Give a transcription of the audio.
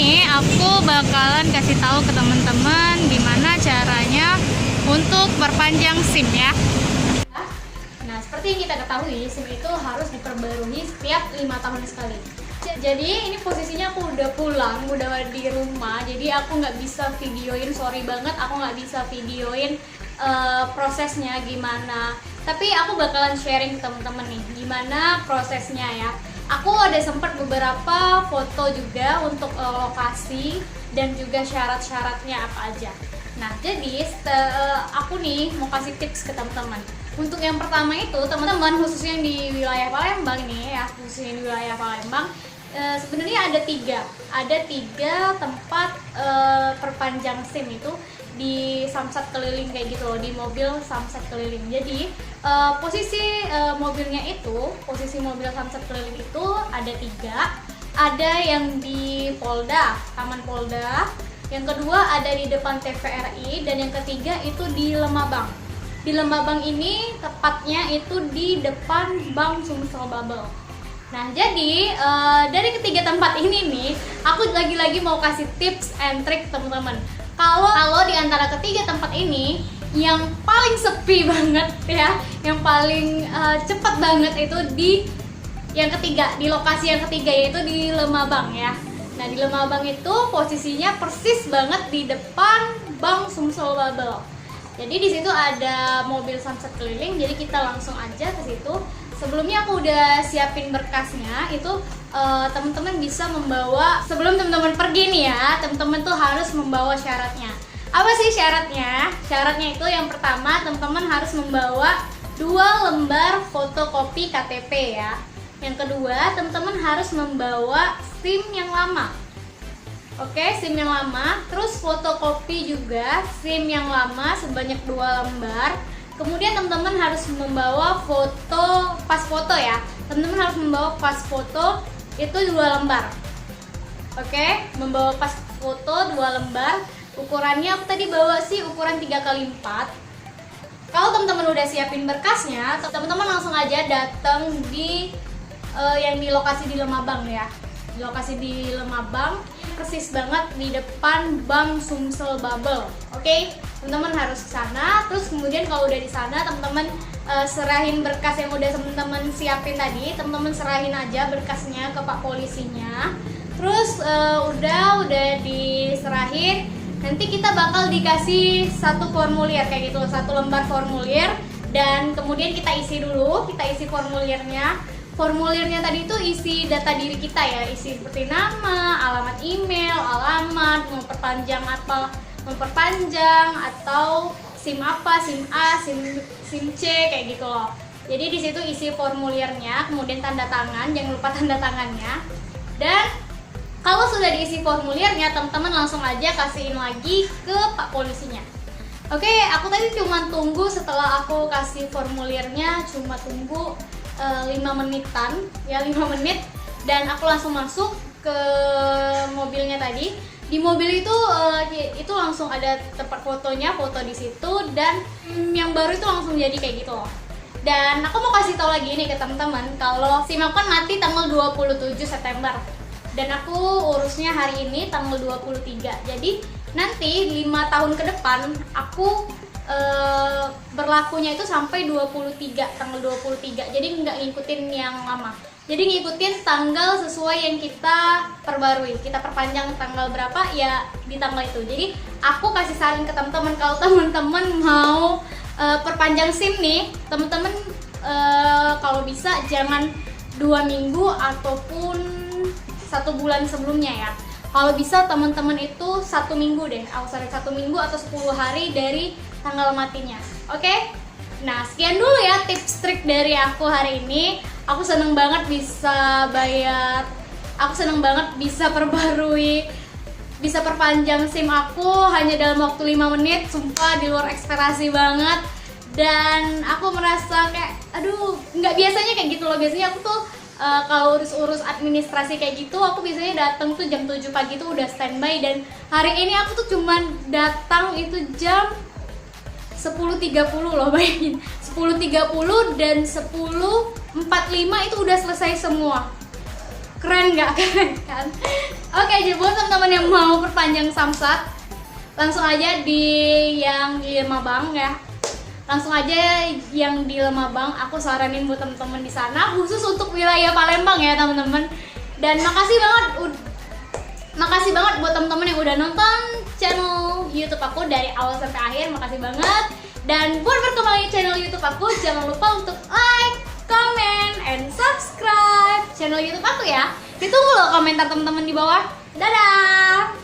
ini aku bakalan kasih tahu ke teman-teman gimana caranya untuk perpanjang SIM ya. Nah, seperti yang kita ketahui, SIM itu harus diperbarui setiap 5 tahun sekali. Jadi ini posisinya aku udah pulang, udah di rumah, jadi aku nggak bisa videoin, sorry banget aku nggak bisa videoin prosesnya gimana. Tapi aku bakalan sharing ke teman-teman nih gimana prosesnya ya. Aku ada sempat beberapa foto juga untuk lokasi dan juga syarat-syaratnya apa aja. Nah, jadi aku nih mau kasih tips ke teman-teman. Untuk yang pertama itu, teman-teman khususnya di wilayah Palembang nih ya, khususnya di wilayah Palembang, sebenarnya ada tiga tempat perpanjang SIM itu di Samsat keliling kayak gitu loh, di mobil Samsat keliling. Jadi posisi mobilnya itu, posisi mobil Samsat keliling itu ada 3. Ada yang di Polda, Taman Polda, yang kedua ada di depan TVRI, dan yang ketiga itu di Lemabang. Di Lemabang ini tepatnya itu di depan Bank Sumsel Babel. Nah, jadi dari ketiga tempat ini nih, aku lagi-lagi mau kasih tips and trick teman-teman. Kalau di antara ketiga tempat ini, yang paling sepi banget ya, yang paling cepat banget itu di yang ketiga, di lokasi yang ketiga, yaitu di Lemabang ya. Nah, di Lemabang itu posisinya persis banget di depan Bank Sumsel Babel. Jadi di situ ada mobil Samsat keliling, jadi kita langsung aja ke situ. Sebelumnya aku udah siapin berkasnya, itu teman-teman bisa membawa, sebelum teman-teman pergi nih ya, teman-teman tuh harus membawa syaratnya. Apa sih syaratnya? Syaratnya itu yang pertama, teman-teman harus membawa 2 lembar fotokopi KTP ya. Yang kedua, teman-teman harus membawa SIM yang lama. Oke, SIM yang lama, terus fotokopi juga SIM yang lama sebanyak 2 lembar. Kemudian teman-teman harus membawa pas foto ya. Teman-teman harus membawa pas foto itu 2 lembar. Oke, membawa pas foto 2 lembar. Ukurannya aku tadi bawa sih ukuran 3x4. Kalau teman-teman udah siapin berkasnya, teman-teman langsung aja datang di yang di lokasi di Lemabang ya. Di lokasi di Lemabang persis banget di depan Bank Sumsel Babel. Oke, teman-teman harus ke sana. Terus kemudian kalau udah di sana, teman-teman serahin berkas yang udah teman-teman siapin tadi. Teman-teman serahin aja berkasnya ke Pak Polisinya. Terus udah diserahin. Nanti kita bakal dikasih 1 formulir kayak gitu, 1 lembar formulir, dan kemudian kita isi dulu, kita isi formulirnya. Formulirnya tadi itu isi data diri kita ya, isi seperti nama, alamat email, alamat, memperpanjang atau SIM apa, SIM A, SIM C kayak gitu loh. Jadi di situ isi formulirnya, kemudian tanda tangan, jangan lupa tanda tangannya. Dan kalau sudah diisi formulirnya, teman-teman langsung aja kasihin lagi ke Pak Polisinya. Oke, aku tadi cuma tunggu, setelah aku kasih formulirnya cuma tunggu 5 menitan ya, 5 menit, dan aku langsung masuk ke mobilnya tadi. Di mobil itu langsung ada tempat fotonya, foto di situ, dan yang baru itu langsung jadi kayak gitu loh. Dan aku mau kasih tahu lagi nih ke teman-teman, kalau SIM aku kan mati tanggal 27 September dan aku urusnya hari ini tanggal 23. Jadi nanti 5 tahun ke depan aku berlakunya itu sampai tanggal 23. Jadi nggak ngikutin yang lama. Jadi ngikutin tanggal sesuai yang kita perbarui. Kita perpanjang tanggal berapa ya di tanggal itu. Jadi aku kasih saran ke teman-teman, kalau teman-teman mau perpanjang SIM nih, teman-teman kalau bisa jangan 2 minggu ataupun 1 bulan sebelumnya ya. Kalau bisa teman-teman itu 1 minggu deh, 1 minggu atau 10 hari dari tanggal matinya. Oke? Nah, sekian dulu ya tips trik dari aku hari ini. Aku seneng banget bisa bayar, aku seneng banget bisa perpanjang SIM aku hanya dalam waktu 5 menit. Sumpah di luar ekspektasi banget. Dan aku merasa kayak, aduh, nggak biasanya kayak gitu loh. Biasanya aku tuh kalau urus-urus administrasi kayak gitu, aku biasanya datang tuh jam 7 pagi tuh udah standby, dan hari ini aku tuh cuman datang itu jam 10.30 loh, bayangin 10.30 dan 10.45 itu udah selesai semua. Keren nggak? Keren kan? Oke, jadi buat teman-teman yang mau perpanjang samsat, langsung aja di yang di Lemabang ya. Langsung aja yang di Lemabang, aku saranin buat teman-teman di sana khusus untuk wilayah Palembang ya teman-teman. Dan makasih banget buat teman-teman yang udah nonton channel YouTube aku dari awal sampai akhir. Makasih banget. Dan buat berkembangin channel YouTube aku, jangan lupa untuk like, comment, and subscribe channel YouTube aku ya. Ditunggu loh komentar teman-teman di bawah. Dadah.